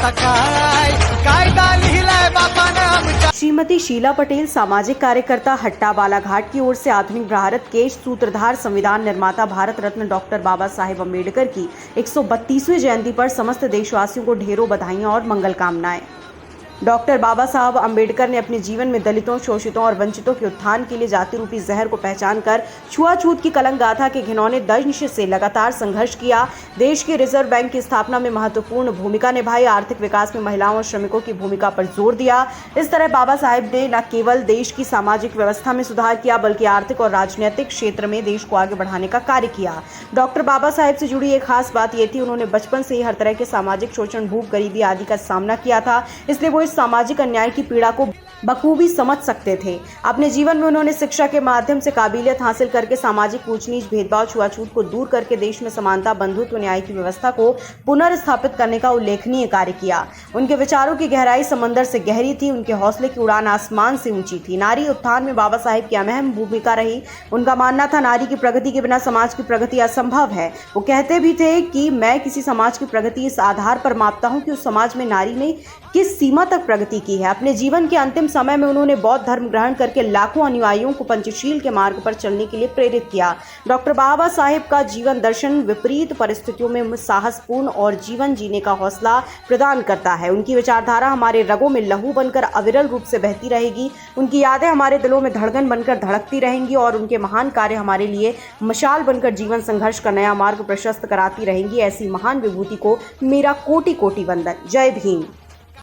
आता काय लिहिलाय बापाने आमच्या। श्रीमती शीला पटेल, सामाजिक कार्यकर्ता, हट्टा बालाघाट की ओर से आधुनिक भारत के सूत्रधार, संविधान निर्माता, भारत रत्न डॉक्टर बाबा साहेब अम्बेडकर की 132वीं जयंती पर समस्त देशवासियों को ढेरों बधाइयां और मंगल कामनाएं। डॉक्टर बाबा साहब अम्बेडकर ने अपने जीवन में दलितों, शोषितों और वंचितों के उत्थान के लिए जाति रूपी जहर को पहचान कर छुआछूत की कलंक गाथा के घिनौने दंश से लगातार संघर्ष किया। देश के रिजर्व बैंक की स्थापना में महत्वपूर्ण भूमिका निभाई, आर्थिक विकास में महिलाओं और श्रमिकों की भूमिका पर जोर दिया। इस तरह बाबा साहेब ने न केवल देश की सामाजिक व्यवस्था में सुधार किया, बल्कि आर्थिक और राजनीतिक क्षेत्र में देश को आगे बढ़ाने का कार्य किया। डॉक्टर बाबा साहेब से जुड़ी एक खास बात यह थी, उन्होंने बचपन से ही हर तरह के सामाजिक शोषण, भूख, गरीबी आदि का सामना किया था, इसलिए वो इस सामाजिक अन्याय की पीड़ा को बखूबी समझ सकते थे। अपने जीवन में उन्होंने शिक्षा के माध्यम से काबिलियत हासिल करके सामाजिक ऊंच नीच, भेदभाव, छुआछूत को दूर करके देश में समानता, बंधुत्व, न्याय की व्यवस्था को पुनर्स्थापित करने का उल्लेखनीय कार्य किया। उनके विचारों की गहराई समंदर से गहरी थी, उनके हौसले की उड़ान आसमान से ऊंची थी। नारी उत्थान में बाबा साहेब की अहम भूमिका रही। उनका मानना था, नारी की प्रगति के बिना समाज की प्रगति असंभव है। वो कहते भी थे कि मैं किसी समाज की प्रगति इस आधार पर मापता हूं कि उस समाज में नारी ने किस सीमा तक प्रगति की है। अपने जीवन के अंतिम समय में उन्होंने बौद्ध धर्म ग्रहण करके लाखों अनुयायियों को पंचशील के मार्ग पर चलने के लिए प्रेरित किया। डॉक्टर बाबा साहेब का जीवन दर्शन विपरीत परिस्थितियों में साहसपूर्ण और जीवन जीने का हौसला प्रदान करता है। उनकी विचारधारा हमारे रगों में लहू बनकर अविरल रूप से बहती रहेगी। उनकी यादें हमारे दिलों में धड़कन बनकर धड़कती रहेंगी और उनके महान कार्य हमारे लिए मशाल बनकर जीवन संघर्ष का नया मार्ग प्रशस्त कराती रहेंगी। ऐसी महान विभूति को मेरा कोटि कोटि वंदन। जय भीम।